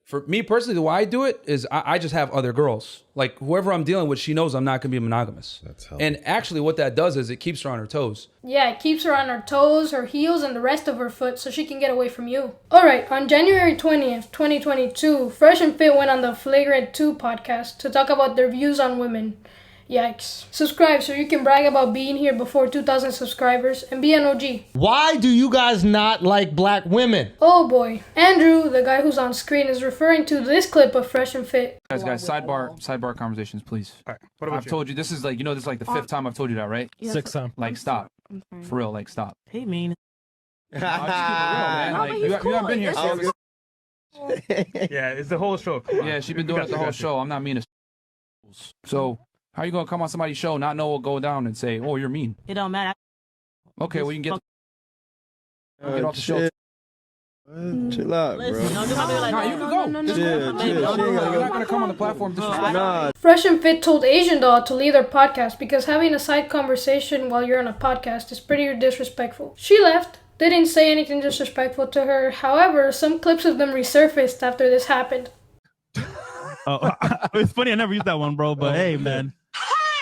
For me personally, the way I do it is I just have other girls. Like whoever I'm dealing with, she knows I'm not going to be monogamous. That's helpful. And actually what that does is it keeps her on her toes. Yeah, it keeps her on her toes, her heels, and the rest of her foot so she can get away from you. Alright, on January 20th, 2022, Fresh and Fit went on the flagrant2 podcast to talk about their views on women. Yikes. Subscribe so you can brag about being here before 2,000 subscribers and be an OG. Why do you guys not like black women? Oh boy. Andrew, the guy who's on screen, is referring to this clip of Fresh and Fit. Guys, sidebar conversations, please. All right. What about I've told you, this is like, this is like the 5th time I've told you that, right? Yeah, 6th time. Like, stop. For real, like, stop. Hey, mean. I'll just keep it real, man. Like, you haven't been here, so yeah, it's the whole show. Yeah, she's been doing it the whole show. I'm not mean as so. How you gonna come on somebody's show, not know what go down, and say, "Oh, you're mean"? It don't matter. Okay, well you can get off the show. Chill out, bro. Listen, don't do my baby like that. You can go. You're not gonna come on the platform. Nah. Fresh and Fit told Asian Doll to leave their podcast because having a side conversation while you're on a podcast is pretty disrespectful. She left. They didn't say anything disrespectful to her. However, some clips of them resurfaced after this happened. Oh, it's funny. I never used that one, bro. But hey, man.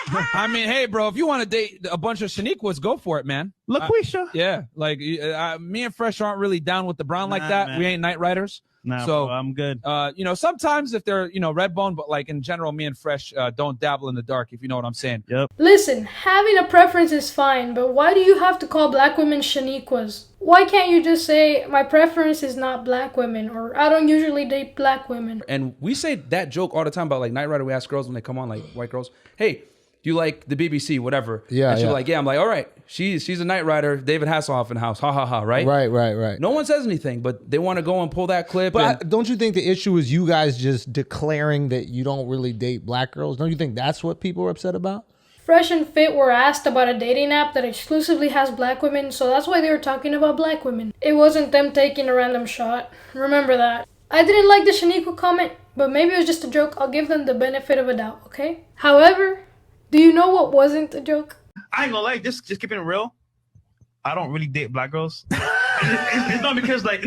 I mean, hey, bro, if you want to date a bunch of Shaniquas, go for it, man. LaQuisha. Yeah, like me and Fresh aren't really down with the brown like that. Man. We ain't night riders. Nah, so bro, I'm good. Sometimes if they're red bone, but like in general, me and Fresh don't dabble in the dark. If you know what I'm saying. Yep. Listen, having a preference is fine, but why do you have to call black women Shaniquas? Why can't you just say my preference is not black women, or I don't usually date black women? And we say that joke all the time about like night rider. We ask girls when they come on, like white girls, hey, do you like the BBC, whatever? Yeah, and she's yeah. like, yeah. I'm like, all right, she's a night rider. David Hasselhoff in the house, ha ha ha, right? Right. No one says anything, but they want to go and pull that clip. But don't you think the issue is you guys just declaring that you don't really date black girls? Don't you think that's what people are upset about? Fresh and Fit were asked about a dating app that exclusively has black women, so that's why they were talking about black women. It wasn't them taking a random shot. Remember that. I didn't like the Shaniqua comment, but maybe it was just a joke. I'll give them the benefit of a doubt, okay? However, do you know what wasn't a joke? I ain't gonna lie, just keeping it real. I don't really date black girls. it's not because like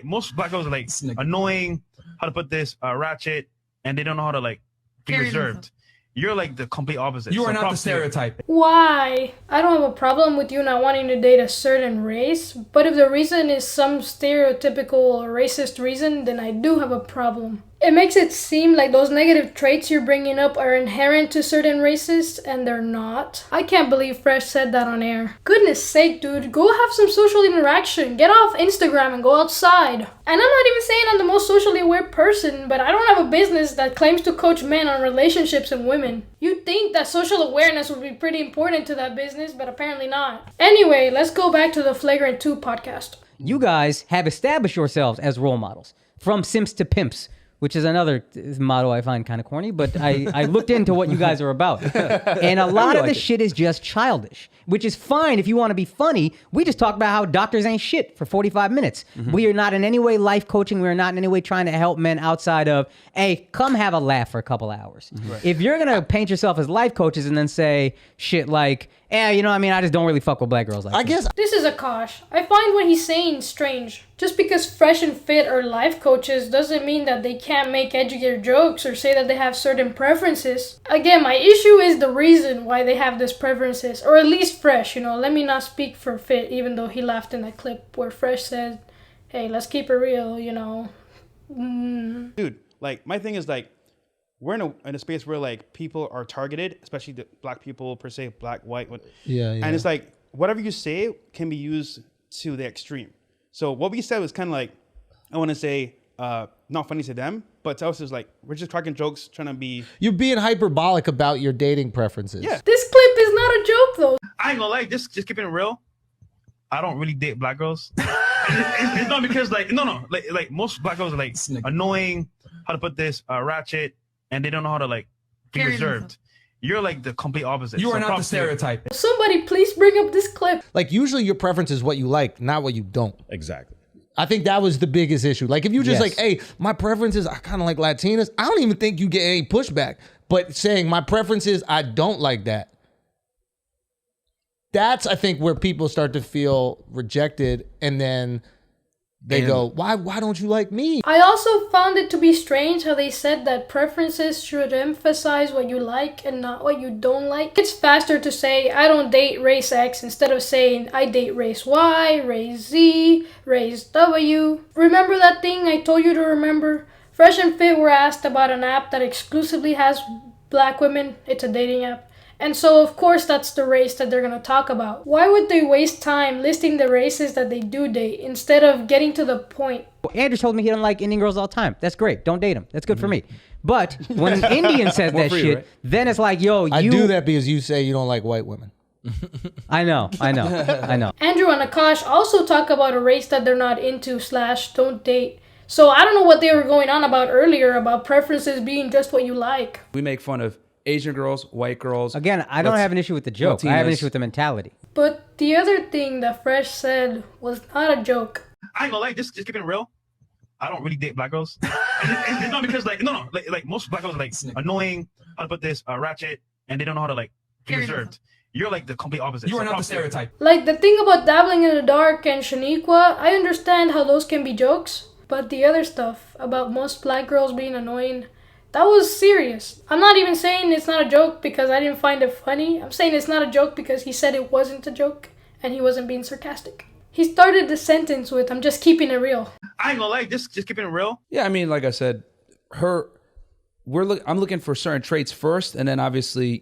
most black girls are like annoying. How to put this ratchet, and they don't know how to like be reserved. You're like the complete opposite. You are not the stereotype. Why? I don't have a problem with you not wanting to date a certain race, but if the reason is some stereotypical or racist reason, then I do have a problem. It makes it seem like those negative traits you're bringing up are inherent to certain races, and they're not. I can't believe Fresh said that on air. Goodness sake, dude, go have some social interaction. Get off Instagram and go outside. And I'm not even saying I'm the most socially aware person, but I don't have a business that claims to coach men on relationships and women. You'd think that social awareness would be pretty important to that business, but apparently not. Anyway, let's go back to the flagrant2 podcast. You guys have established yourselves as role models. From simps to pimps. Which is another motto I find kind of corny, but I looked into what you guys are about. And a lot of the shit is just childish, which is fine if you want to be funny. We just talk about how doctors ain't shit for 45 minutes. Mm-hmm. We are not in any way life coaching. We are not in any way trying to help men outside of, hey, come have a laugh for a couple hours. Right. If you're going to paint yourself as life coaches and then say shit like, I just don't really fuck with black girls like that. I guess this is Akash. I find what he's saying strange. Just because Fresh and Fit are life coaches doesn't mean that they can't make educated jokes or say that they have certain preferences. Again, my issue is the reason why they have these preferences, or at least Fresh, let me not speak for Fit, even though he laughed in that clip where Fresh said, hey, let's keep it real, Dude, like, my thing is, like, we're in a space where like people are targeted, especially the black people per se, black, white, and it's like whatever you say can be used to the extreme. So what we said was kind of like, I want to say, not funny to them, but to us is like we're just cracking jokes, trying to be. You're being hyperbolic about your dating preferences. Yeah. This clip is not a joke though. I ain't gonna lie, just keeping it real. I don't really date black girls. it's not because like most black girls are like annoying. How to put this ratchet. And they don't know how to like be reserved. You're like the complete opposite. You are not the stereotype. Somebody please bring up this clip. Like usually your preference is what you like, not what you don't. Exactly. I think that was the biggest issue. Like if you just like, hey, my preference is I kind of like Latinas. I don't even think you get any pushback. But saying my preference is I don't like that. That's I think where people start to feel rejected, and then they go, why don't you like me? I also found it to be strange how they said that preferences should emphasize what you like and not what you don't like. It's faster to say, I don't date race X, instead of saying, I date race Y, race Z, race W. Remember that thing I told you to remember? Fresh and Fit were asked about an app that exclusively has black women. It's a dating app. And so, of course, that's the race that they're going to talk about. Why would they waste time listing the races that they do date instead of getting to the point? Andrew told me he doesn't like Indian girls all the time. That's great. Don't date him. That's good for me. But when an Indian says that shit, right? Then it's like, yo, I do that because you say you don't like white women. I know. Andrew and Akash also talk about a race that they're not into / don't date. So I don't know what they were going on about earlier about preferences being just what you like. We make fun of Asian girls, white girls. Again, I don't have an issue with the joke. Latinas. I have an issue with the mentality. But the other thing that Fresh said was not a joke. I ain't gonna lie, just keeping it real. I don't really date black girls. It's not because like most black girls are like annoying, how to put this, ratchet, and they don't know how to like be reserved. You're like the complete opposite. You are not the stereotype. Like the thing about dabbling in the dark and Shaniqua, I understand how those can be jokes, but the other stuff about most black girls being annoying, that was serious. I'm not even saying it's not a joke because I didn't find it funny. I'm saying it's not a joke because he said it wasn't a joke and he wasn't being sarcastic. He started the sentence with, I'm just keeping it real. I ain't gonna lie, just keeping it real. Yeah, I mean, like I said, I'm looking for certain traits first, and then obviously,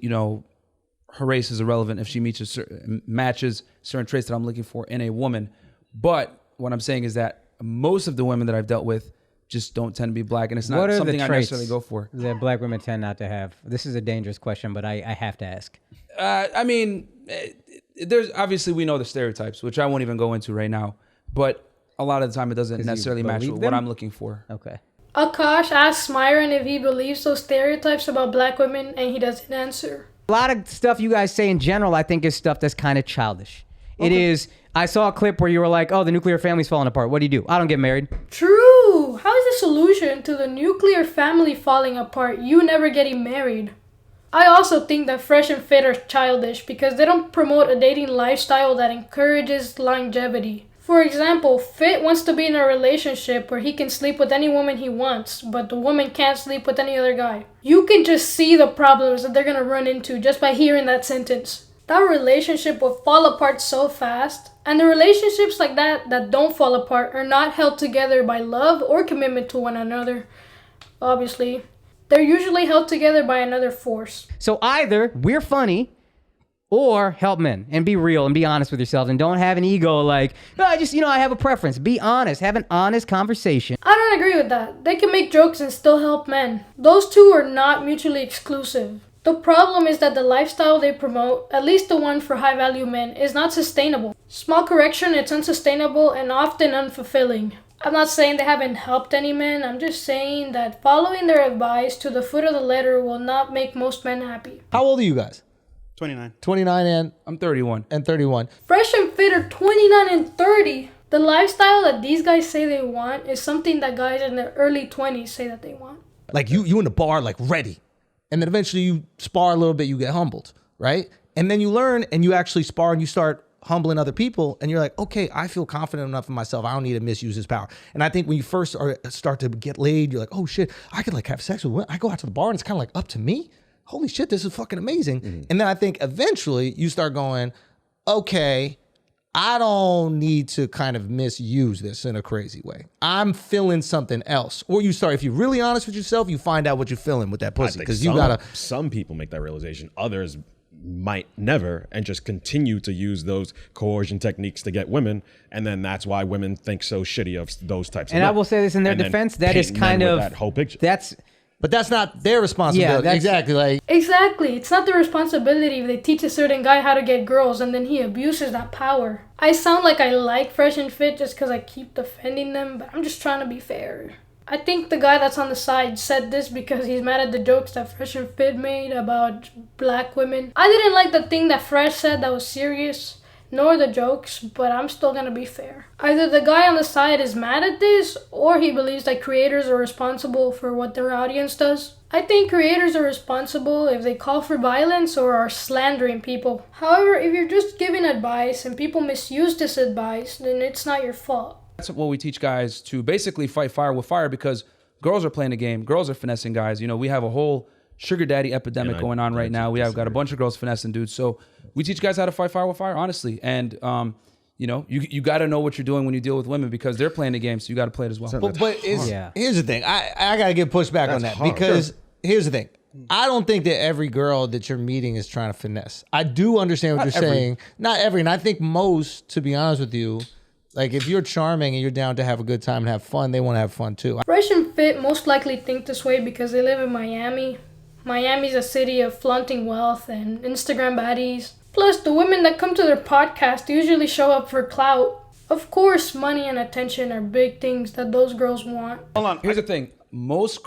her race is irrelevant if she matches certain traits that I'm looking for in a woman. But what I'm saying is that most of the women that I've dealt with just don't tend to be black, and it's not something I necessarily go for. That black women tend not to have? This is a dangerous question, but I have to ask. I mean, there's obviously, we know the stereotypes, which I won't even go into right now, but a lot of the time it doesn't necessarily match with what I'm looking for. Okay. Akash asks Myron if he believes those stereotypes about black women, and he doesn't answer. A lot of stuff you guys say in general, I think, is stuff that's kind of childish. Okay. It is. I saw a clip where you were like, oh, the nuclear family's falling apart. What do? I don't get married. True. How is the solution to the nuclear family falling apart you never getting married? I also think that Fresh and Fit are childish because they don't promote a dating lifestyle that encourages longevity. For example, Fit wants to be in a relationship where he can sleep with any woman he wants, but the woman can't sleep with any other guy. You can just see the problems that they're gonna run into just by hearing that sentence. That relationship will fall apart so fast, and the relationships like that don't fall apart are not held together by love or commitment to one another. Obviously, they're usually held together by another force. So either we're funny, or help men and be real and be honest with yourselves and don't have an ego like, no, I have a preference. Be honest. Have an honest conversation. I don't agree with that. They can make jokes and still help men. Those two are not mutually exclusive. The problem is that the lifestyle they promote, at least the one for high-value men, is not sustainable. Small correction, it's unsustainable and often unfulfilling. I'm not saying they haven't helped any men. I'm just saying that following their advice to the foot of the letter will not make most men happy. How old are you guys? 29. 29 and? I'm 31. And 31. Fresh and Fit are 29 and 30. The lifestyle that these guys say they want is something that guys in their early 20s say that they want. Like you in the bar, like ready. And then eventually you spar a little bit, you get humbled, right? And then you learn and you actually spar and you start humbling other people and you're like, okay, I feel confident enough in myself. I don't need to misuse this power. And I think when you first start to get laid, you're like, oh shit, I could like have sex with women. I go out to the bar and it's kind of like up to me. Holy shit, this is fucking amazing. Mm-hmm. And then I think eventually you start going, okay, I don't need to kind of misuse this in a crazy way. I'm feeling something else. Or you start, if you're really honest with yourself, you find out what you're feeling with that pussy. Because you gotta. Some people make that realization. Others might never and just continue to use those coercion techniques to get women. And then that's why women think so shitty of those types of men. And I will say this in their defense, that is kind of that whole picture. But that's not their responsibility. Yeah, exactly. Exactly. It's not their responsibility if they teach a certain guy how to get girls and then he abuses that power. I sound like I like Fresh and Fit just because I keep defending them, but I'm just trying to be fair. I think the guy that's on the side said this because he's mad at the jokes that Fresh and Fit made about black women. I didn't like the thing that Fresh said that was serious, nor the jokes, but I'm still gonna be fair. Either the guy on the side is mad at this, or he believes that creators are responsible for what their audience does. I think creators are responsible if they call for violence or are slandering people. However, if you're just giving advice and people misuse this advice, then it's not your fault. That's what we teach guys to basically fight fire with fire because girls are playing the game. Girls are finessing guys. You know, we have a whole sugar daddy epidemic going on right now. We have got a bunch of girls finessing dudes. So we teach guys how to fight fire with fire, honestly. And, you know, you got to know what you're doing when you deal with women because they're playing the game. So you got to play it as well. Here's the thing. I got to get pushback on that because here's the thing. I don't think that every girl that you're meeting is trying to finesse. I do understand what you're saying. Not every. And I think most, to be honest with you, like if you're charming and you're down to have a good time and have fun, they want to have fun too. Fresh and Fit most likely think this way because they live in Miami. Miami's a city of flaunting wealth and Instagram baddies. Plus, the women that come to their podcast usually show up for clout. Of course, money and attention are big things that those girls want. Hold on. Here's the thing. Most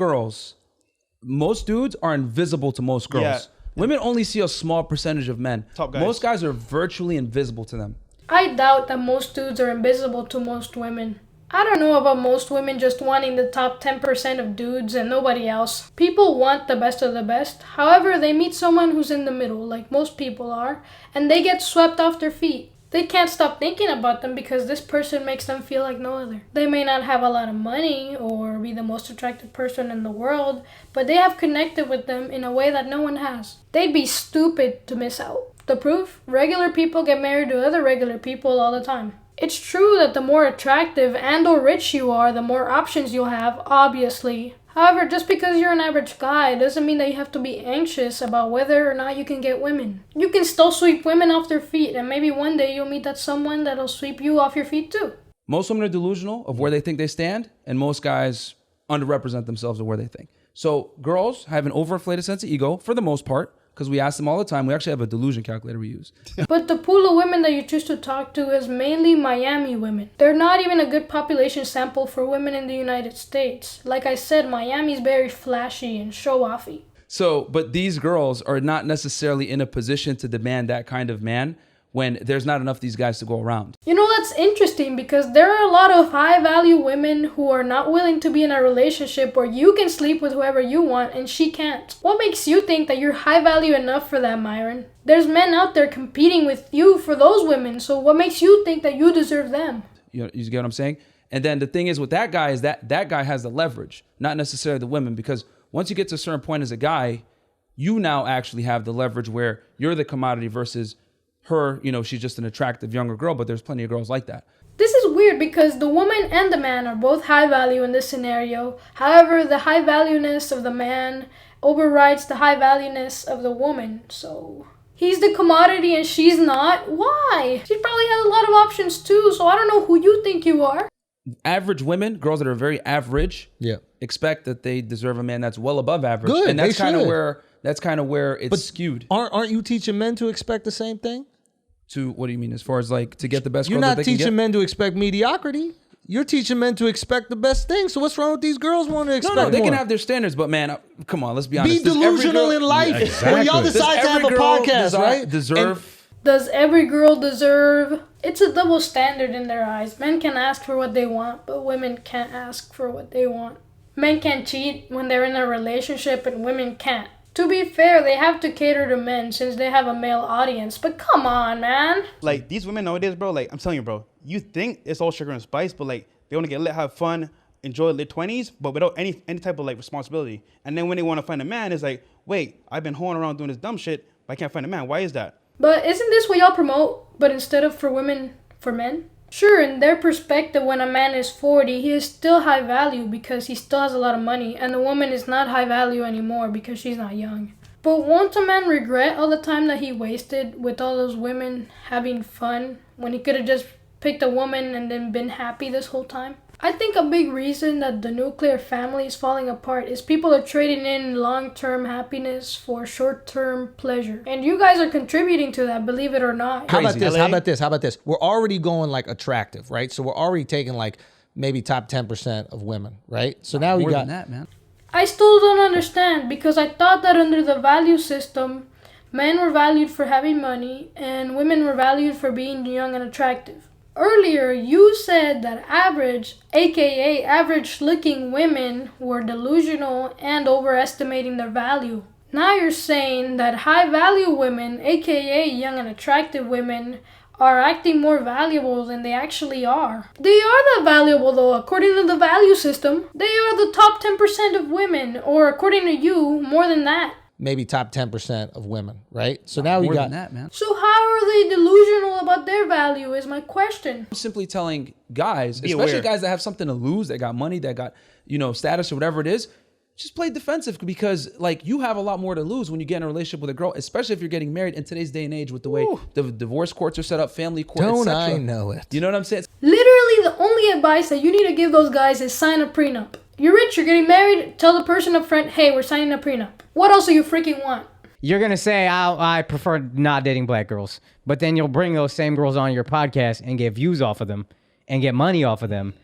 dudes are invisible to most girls. Yeah. Women only see a small percentage of men. Top guys. Most guys are virtually invisible to them. I doubt that most dudes are invisible to most women. I don't know about most women just wanting the top 10% of dudes and nobody else. People want the best of the best. However, they meet someone who's in the middle, like most people are, and they get swept off their feet. They can't stop thinking about them because this person makes them feel like no other. They may not have a lot of money or be the most attractive person in the world, but they have connected with them in a way that no one has. They'd be stupid to miss out. The proof? Regular people get married to other regular people all the time. It's true that the more attractive and or rich you are, the more options you'll have, obviously. However, just because you're an average guy doesn't mean that you have to be anxious about whether or not you can get women. You can still sweep women off their feet, and maybe one day you'll meet that someone that'll sweep you off your feet too. Most women are delusional of where they think they stand, and most guys underrepresent themselves of where they think. So girls have an overinflated sense of ego for the most part, because we ask them all the time. We actually have a delusion calculator we use. But the pool of women that you choose to talk to is mainly Miami women. They're not even a good population sample for women in the United States. Like I said, Miami's very flashy and show-offy. So, but these girls are not necessarily in a position to demand that kind of man when there's not enough of these guys to go around. You know, that's interesting because there are a lot of high-value women who are not willing to be in a relationship where you can sleep with whoever you want and she can't. What makes you think that you're high-value enough for that, Myron? There's men out there competing with you for those women, so what makes you think that you deserve them? You get what I'm saying? And then the thing is with that guy is that guy has the leverage, not necessarily the women, because once you get to a certain point as a guy, you now actually have the leverage where you're the commodity versus her, you know, she's just an attractive younger girl, but there's plenty of girls like that. This is weird because the woman and the man are both high value in this scenario. However, the high valueness of the man overrides the high valueness of the woman. So he's the commodity and she's not. Why? She probably has a lot of options too, so I don't know who you think you are. Average women, girls that are very average, expect that they deserve a man that's well above average. Good, and that's kind of where it's skewed. Aren't you teaching men to expect the same thing? To what do you mean? As far as like to get the best girl that that they can get? You're not teaching men to expect mediocrity. You're teaching men to expect the best thing. So what's wrong with these girls wanting to expect No, they more? can have their standards, but man, come on, let's be honest. Be delusional in life. Yeah, exactly. When y'all decide to have a podcast, right? Does every girl deserve? It's a double standard in their eyes. Men can ask for what they want, but women can't ask for what they want. Men can cheat when they're in a relationship and women can't. To be fair, they have to cater to men since they have a male audience, but come on, man. Like, these women nowadays, bro, like, I'm telling you, bro, you think it's all sugar and spice, but, like, they want to get lit, have fun, enjoy their 20s, but without any type of, like, responsibility. And then when they want to find a man, it's like, wait, I've been hoeing around doing this dumb shit, but I can't find a man. Why is that? But isn't this what y'all promote, but instead of for women, for men? Sure, in their perspective, when a man is 40, he is still high value because he still has a lot of money, and the woman is not high value anymore because she's not young. But won't a man regret all the time that he wasted with all those women having fun when he could have just picked a woman and then been happy this whole time? I think a big reason that the nuclear family is falling apart is people are trading in long-term happiness for short-term pleasure. And you guys are contributing to that, believe it or not. How about this? We're already going like attractive, right? So we're already taking like maybe top 10% of women, right? So now we got more than that, man. I still don't understand because I thought that under the value system, men were valued for having money and women were valued for being young and attractive. Earlier, you said that average, aka average-looking women were delusional and overestimating their value. Now you're saying that high-value women, aka young and attractive women, are acting more valuable than they actually are. They are that valuable though, according to the value system. They are the top 10% of women, or according to you, more than that. Maybe top 10% of women, right? So now we More got than that, man. So how are they delusional about their value is my question. I'm simply telling guys, Be especially aware. guys that have something to lose, that got money, that got, status or whatever it is, just play defensive, because like you have a lot more to lose when you get in a relationship with a girl, especially if you're getting married in today's day and age with the way the divorce courts are set up, family court, Don't etc. I know it? You know what I'm saying? Literally, the only advice that you need to give those guys is sign a prenup. You're rich, you're getting married, tell the person up front, hey, we're signing a prenup. What else do you freaking want? You're going to say, I prefer not dating black girls. But then you'll bring those same girls on your podcast and get views off of them and get money off of them.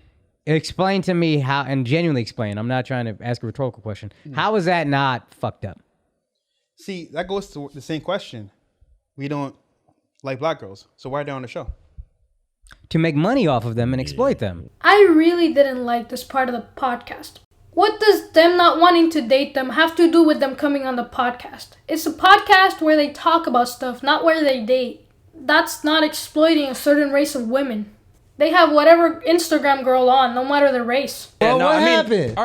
Explain to me how, and genuinely explain, I'm not trying to ask a rhetorical question. How is that not fucked up? See, that goes to the same question. We don't like black girls, so why are they on the show? To make money off of them and exploit them. I really didn't like this part of the podcast. What does them not wanting to date them have to do with them coming on the podcast? It's a podcast where they talk about stuff, not where they date. That's not exploiting a certain race of women. They have whatever Instagram girl on, no matter the race. Well, what happened?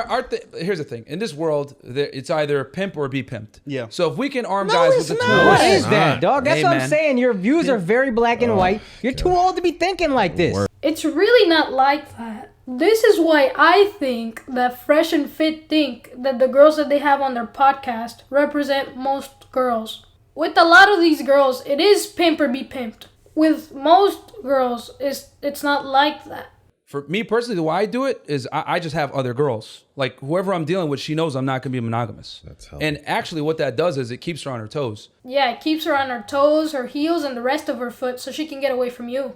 Here's the thing. In this world, it's either pimp or be pimped. Yeah. So if we can arm No, guys it's with the not. tools. What is that, dog? That's Hey, what I'm man. saying. Your views are very black and white. You're too old to be thinking like this. It's really not like that. This is why I think that Fresh and Fit think that the girls that they have on their podcast represent most girls. With a lot of these girls, it is pimp or be pimped. With most girls, it's not like that. For me personally, the way I do it is I just have other girls. Like whoever I'm dealing with, she knows I'm not going to be monogamous. That's healthy. And actually what that does is it keeps her on her toes. Yeah, it keeps her on her toes, her heels, and the rest of her foot so she can get away from you.